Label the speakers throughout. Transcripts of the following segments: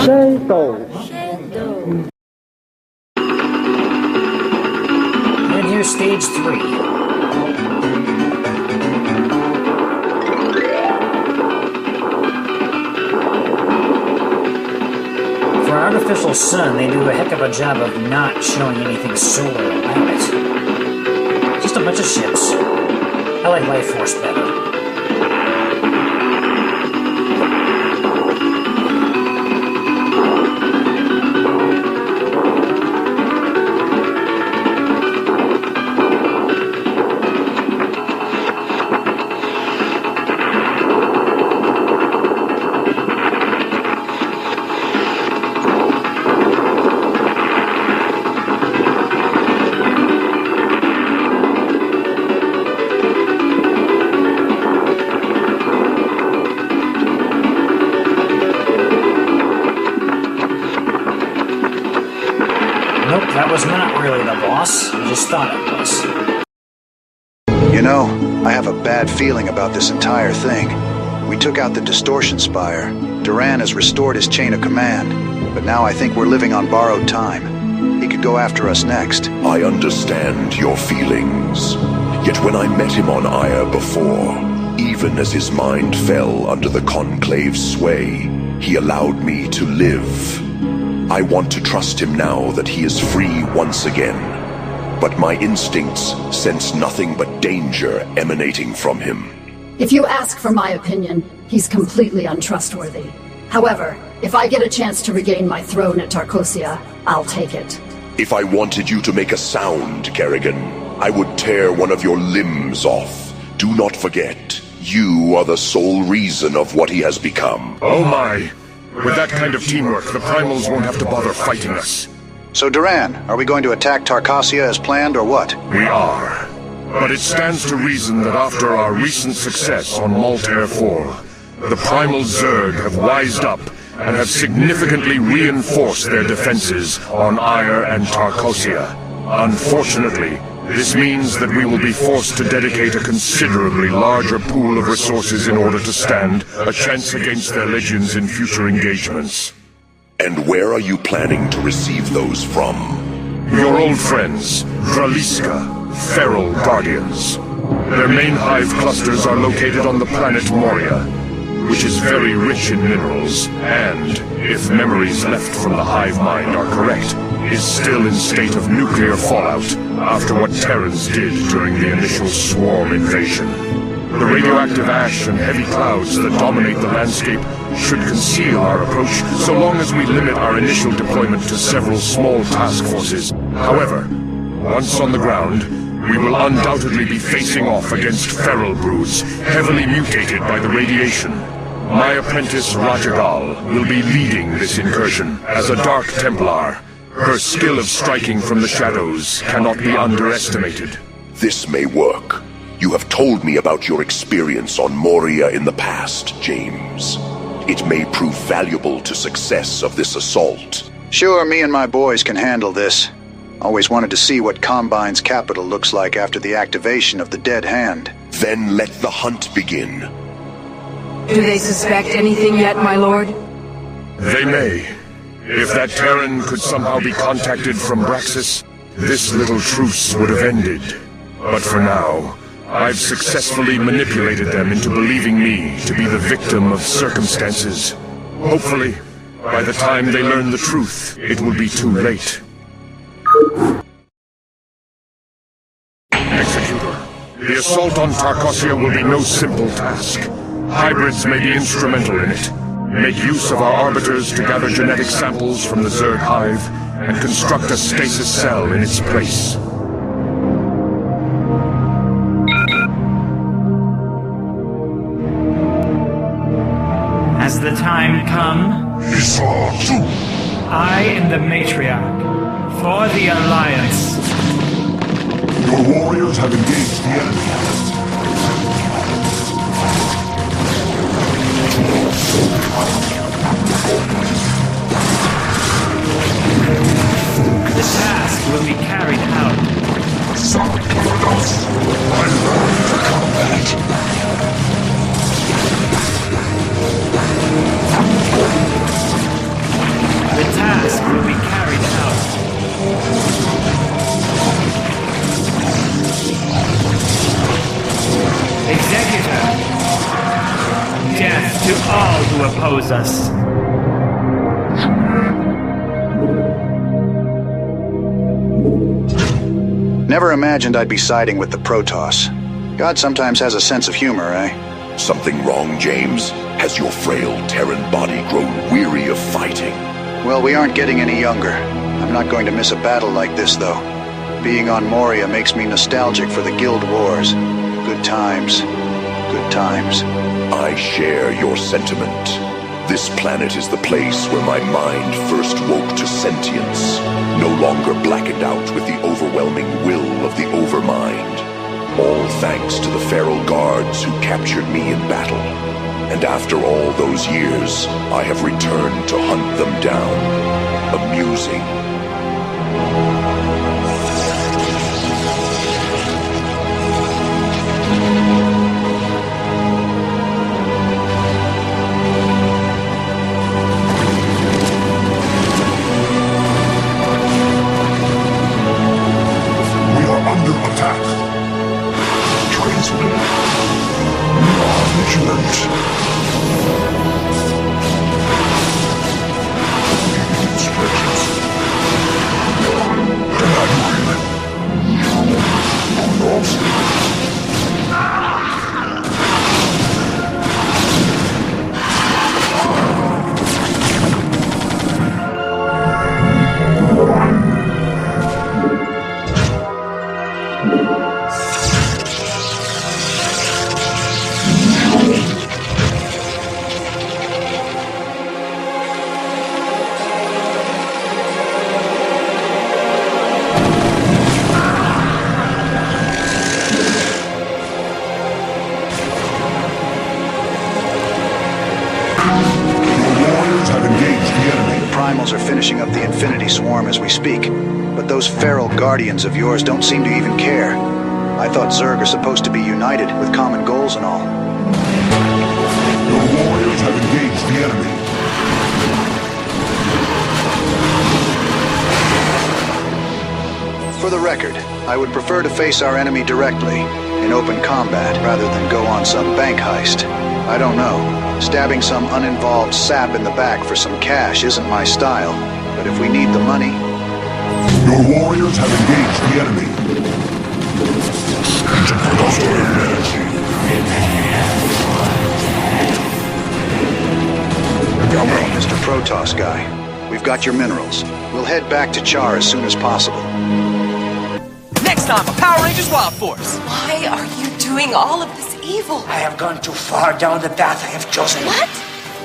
Speaker 1: And here's stage 3. For an artificial sun, they do a heck of a job of not showing anything solar about it. Just a bunch of ships. I like Life Force better. That was not really the boss. I just thought it was.
Speaker 2: You know, I have a bad feeling about this entire thing. We took out the distortion spire. Duran has restored his chain of command, but now I think we're living on borrowed time. He could go after us next.
Speaker 3: I understand your feelings. Yet when I met him on Aya before, even as his mind fell under the Conclave's sway, he allowed me to live. I want to trust him now that he is free once again. But my instincts sense nothing but danger emanating from him.
Speaker 4: If you ask for my opinion, he's completely untrustworthy. However, if I get a chance to regain my throne at Tarkosia, I'll take it.
Speaker 3: If I wanted you to make a sound, Kerrigan, I would tear one of your limbs off. Do not forget, you are the sole reason of what he has become.
Speaker 5: Oh my! With that kind of teamwork, the Primals won't have to bother fighting us.
Speaker 2: So Duran, are we going to attack Tarkosia as planned or what?
Speaker 5: We are. But it stands to reason that after our recent success on Maltair 4, the Primal Zerg have wised up and have significantly reinforced their defenses on Ire and Tarkosia. Unfortunately, this means that we will be forced to dedicate a considerably larger pool of resources in order to stand a chance against their legions in future engagements.
Speaker 3: And where are you planning to receive those from?
Speaker 5: Your old friends, Draliska, Feral Guardians. Their main hive clusters are located on the planet Moria, which is very rich in minerals, and, if memories left from the hive mind are correct, is still in state of nuclear fallout after what Terrans did during the initial swarm invasion. The radioactive ash and heavy clouds that dominate the landscape should conceal our approach so long as we limit our initial deployment to several small task forces. However, once on the ground, we will undoubtedly be facing off against feral broods, heavily mutated by the radiation. My apprentice Rajagal will be leading this incursion as a Dark Templar. Her skill of striking from the shadows cannot be underestimated.
Speaker 3: This may work. You have told me about your experience on Moria in the past, James. It may prove valuable to success of this assault.
Speaker 2: Sure, me and my boys can handle this. Always wanted to see what Combine's capital looks like after the activation of the Dead Hand.
Speaker 3: Then let the hunt begin.
Speaker 6: Do they suspect anything yet, my lord?
Speaker 5: They may. If that Terran could somehow be contacted from Braxis, this little truce would have ended. But for now, I've successfully manipulated them into believing me to be the victim of circumstances. Hopefully, by the time they learn the truth, it will be too late. Executor, the assault on Tarkosia will be no simple task. Hybrids may be instrumental in it. Make use of our arbiters to gather genetic samples from the Zerg hive and construct a stasis cell in its place.
Speaker 7: Has the time come? I am the matriarch for the Alliance.
Speaker 8: Your warriors have engaged the enemy.
Speaker 7: The task will be carried out.
Speaker 8: Some Protoss, I learned the combat.
Speaker 7: follows us.
Speaker 2: Never imagined I'd be siding with the Protoss. God sometimes has a sense of humor, eh?
Speaker 3: Something wrong, James? Has your frail Terran body grown weary of fighting?
Speaker 2: Well, we aren't getting any younger. I'm not going to miss a battle like this, though. Being on Moria makes me nostalgic for the Guild Wars. Good times. Good times.
Speaker 3: I share your sentiment. This planet is the place where my mind first woke to sentience, no longer blackened out with the overwhelming will of the Overmind. All thanks to the feral guards who captured me in battle. And after all those years, I have returned to hunt them down. Amusing.
Speaker 8: We are under attack. Tradesmen. We are vigilant. Inspections.
Speaker 2: Primals are finishing up the Infinity Swarm as we speak, but those feral guardians of yours don't seem to even care. I thought Zerg are supposed to be united with common goals and all.
Speaker 8: Your warriors have engaged the enemy.
Speaker 2: For the record, I would prefer to face our enemy directly, in open combat, rather than go on some bank heist. I don't know. Stabbing some uninvolved sap in the back for some cash isn't my style, but if we need the money...
Speaker 8: Your warriors have engaged the enemy.
Speaker 2: Mr. Protoss guy, we've got your minerals. We'll head back to Char as soon as possible.
Speaker 9: Next time, a Power Rangers Wild Force!
Speaker 10: Why are you doing all of this evil?
Speaker 11: I have gone too far down the path I have chosen.
Speaker 12: What?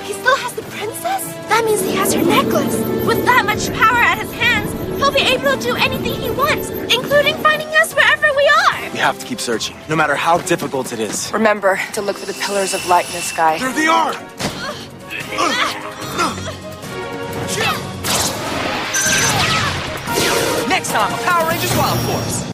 Speaker 12: He still has the princess? That means he has her necklace. With that much power at his hands, he'll be able to do anything he wants, including finding us wherever we are.
Speaker 9: We have to keep searching, no matter how difficult it is.
Speaker 6: Remember to look for the pillars of light in the sky.
Speaker 5: There they are!
Speaker 9: Next time, a Power Rangers Wild Force!